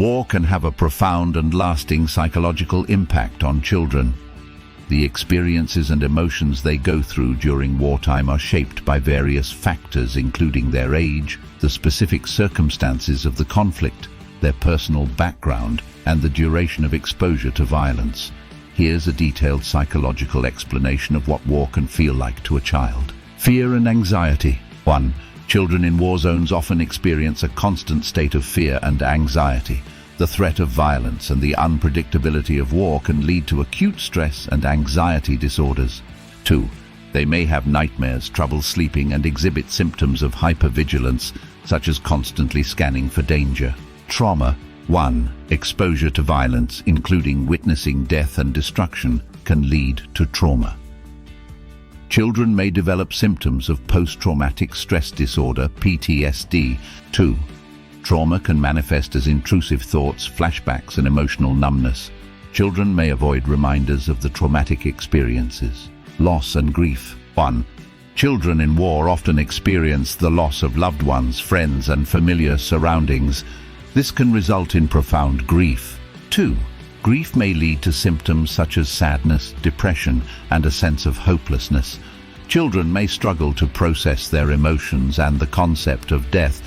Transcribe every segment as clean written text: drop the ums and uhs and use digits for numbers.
War can have a profound and lasting psychological impact on children. The experiences and emotions they go through during wartime are shaped by various factors, including their age, the specific circumstances of the conflict, their personal background, and the duration of exposure to violence. Here's a detailed psychological explanation of what war can feel like to a child. Fear and anxiety. 1. Children in war zones often experience a constant state of fear and anxiety. The threat of violence and the unpredictability of war can lead to acute stress and anxiety disorders. 2. They may have nightmares, trouble sleeping, and exhibit symptoms of hypervigilance, such as constantly scanning for danger. Trauma. 1. Exposure to violence, including witnessing death and destruction, can lead to trauma. Children may develop symptoms of post-traumatic stress disorder, PTSD. 2. Trauma can manifest as intrusive thoughts, flashbacks, and emotional numbness. Children may avoid reminders of the traumatic experiences. Loss and grief. 1. Children in war often experience the loss of loved ones, friends, and familiar surroundings. This can result in profound grief. 2. Grief may lead to symptoms such as sadness, depression, and a sense of hopelessness. Children may struggle to process their emotions and the concept of death.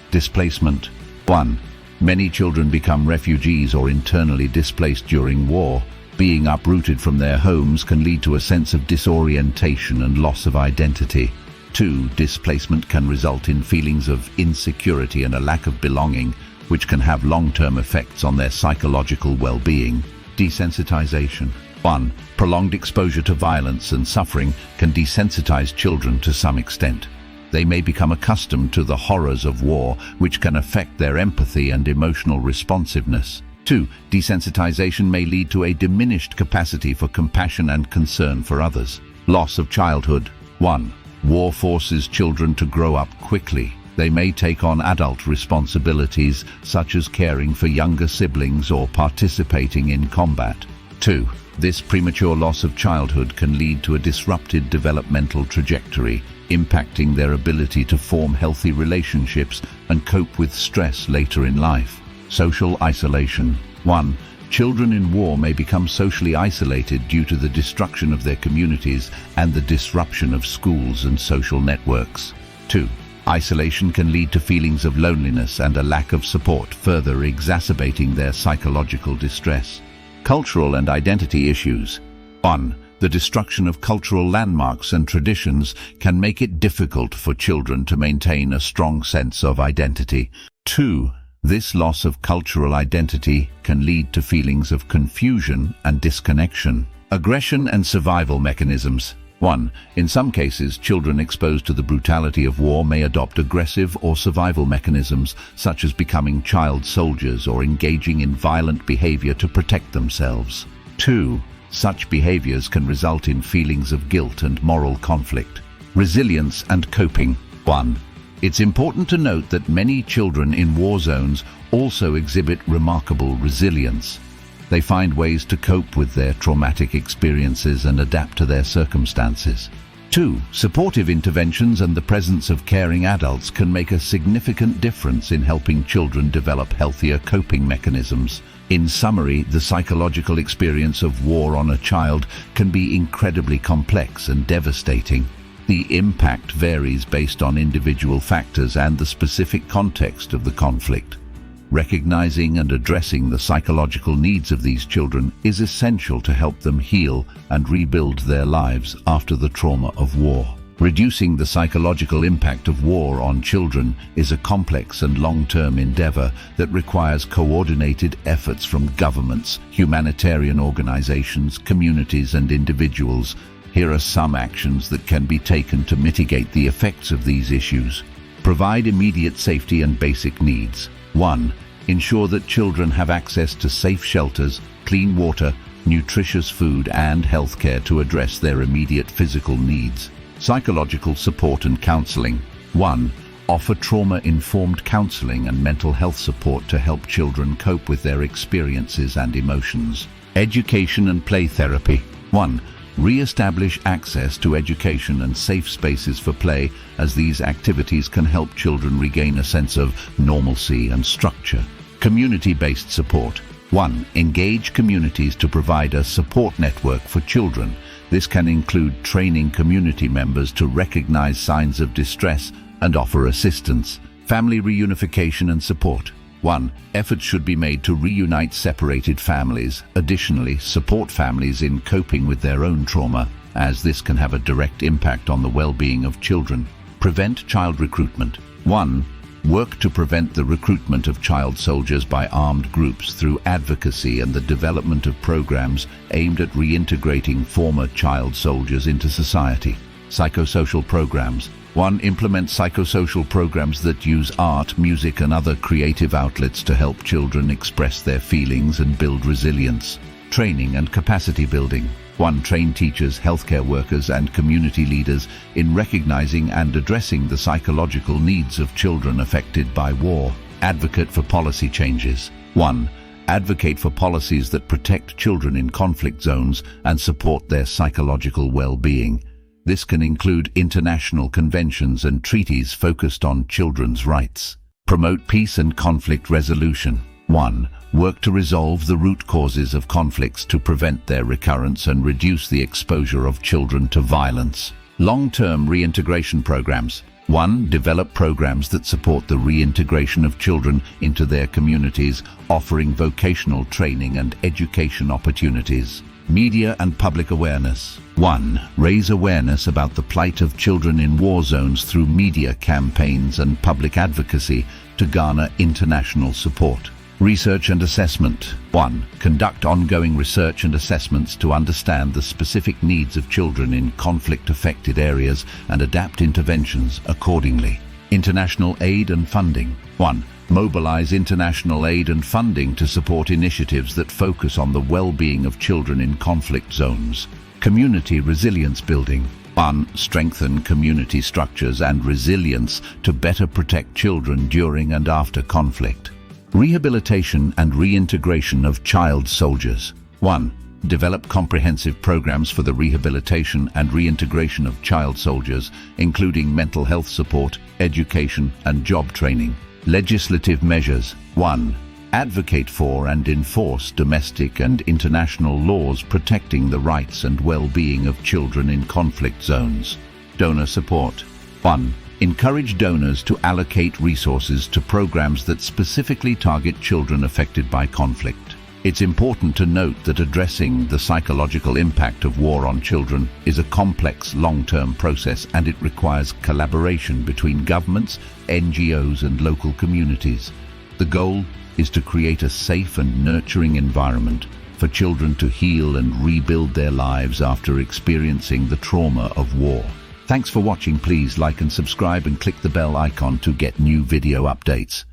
Displacement. 1. Many children become refugees or internally displaced during war. Being uprooted from their homes can lead to a sense of disorientation and loss of identity. 2. Displacement can result in feelings of insecurity and a lack of belonging, which can have long-term effects on their psychological well-being. Desensitization. 1. Prolonged exposure to violence and suffering can desensitize children to some extent. They may become accustomed to the horrors of war, which can affect their empathy and emotional responsiveness. 2. Desensitization may lead to a diminished capacity for compassion and concern for others. Loss of childhood. 1. War forces children to grow up quickly. They may take on adult responsibilities, such as caring for younger siblings or participating in combat. 2. This premature loss of childhood can lead to a disrupted developmental trajectory, impacting their ability to form healthy relationships and cope with stress later in life. Social isolation. 1. Children in war may become socially isolated due to the destruction of their communities and the disruption of schools and social networks. 2. Isolation can lead to feelings of loneliness and a lack of support, further exacerbating their psychological distress. Cultural and identity issues. 1. The destruction of cultural landmarks and traditions can make it difficult for children to maintain a strong sense of identity. 2. This loss of cultural identity can lead to feelings of confusion and disconnection. Aggression and survival mechanisms. 1. In some cases, children exposed to the brutality of war may adopt aggressive or survival mechanisms, such as becoming child soldiers or engaging in violent behavior to protect themselves. 2. Such behaviors can result in feelings of guilt and moral conflict. Resilience and coping. 1. It's important to note that many children in war zones also exhibit remarkable resilience. They find ways to cope with their traumatic experiences and adapt to their circumstances. 2. Supportive interventions and the presence of caring adults can make a significant difference in helping children develop healthier coping mechanisms. In summary, the psychological experience of war on a child can be incredibly complex and devastating. The impact varies based on individual factors and the specific context of the conflict. Recognizing and addressing the psychological needs of these children is essential to help them heal and rebuild their lives after the trauma of war. Reducing the psychological impact of war on children is a complex and long-term endeavor that requires coordinated efforts from governments, humanitarian organizations, communities, and individuals. Here are some actions that can be taken to mitigate the effects of these issues. Provide immediate safety and basic needs. 1. Ensure that children have access to safe shelters, clean water, nutritious food, and healthcare to address their immediate physical needs. Psychological support and counseling. 1. Offer trauma-informed counseling and mental health support to help children cope with their experiences and emotions. Education and play therapy. 1. Re-establish access to education and safe spaces for play, as these activities can help children regain a sense of normalcy and structure. Community-based support. 1. Engage communities to provide a support network for children. This can include training community members to recognize signs of distress and offer assistance. Family reunification and support. 1. Efforts should be made to reunite separated families. Additionally, support families in coping with their own trauma, as this can have a direct impact on the well-being of children. Prevent child recruitment. 1. Work to prevent the recruitment of child soldiers by armed groups through advocacy and the development of programs aimed at reintegrating former child soldiers into society. Psychosocial programs. 1. Implement psychosocial programs that use art, music and other creative outlets to help children express their feelings and build resilience. Training and capacity building. 1. Train teachers, healthcare workers and community leaders in recognizing and addressing the psychological needs of children affected by war. Advocate for policy changes. 1. Advocate for policies that protect children in conflict zones and support their psychological well-being. This can include international conventions and treaties focused on children's rights. Promote peace and conflict resolution. 1. Work to resolve the root causes of conflicts to prevent their recurrence and reduce the exposure of children to violence. Long-term reintegration programs. 1. Develop programs that support the reintegration of children into their communities, offering vocational training and education opportunities. Media and public awareness. 1. Raise awareness about the plight of children in war zones through media campaigns and public advocacy to garner international support. Research and assessment. 1. Conduct ongoing research and assessments to understand the specific needs of children in conflict-affected areas and adapt interventions accordingly. International aid and funding. 1. Mobilize international aid and funding to support initiatives that focus on the well-being of children in conflict zones. Community resilience building. 1. Strengthen community structures and resilience to better protect children during and after conflict. Rehabilitation and reintegration of child soldiers. 1. Develop comprehensive programs for the rehabilitation and reintegration of child soldiers, including mental health support, education, and job training. Legislative measures. 1. Advocate for and enforce domestic and international laws protecting the rights and well-being of children in conflict zones. Donor support. 1. Encourage donors to allocate resources to programs that specifically target children affected by conflict. It's important to note that addressing the psychological impact of war on children is a complex long-term process, and it requires collaboration between governments, NGOs and local communities. The goal is to create a safe and nurturing environment for children to heal and rebuild their lives after experiencing the trauma of war. Thanks for watching. Please like and subscribe and click the bell icon to get new video updates.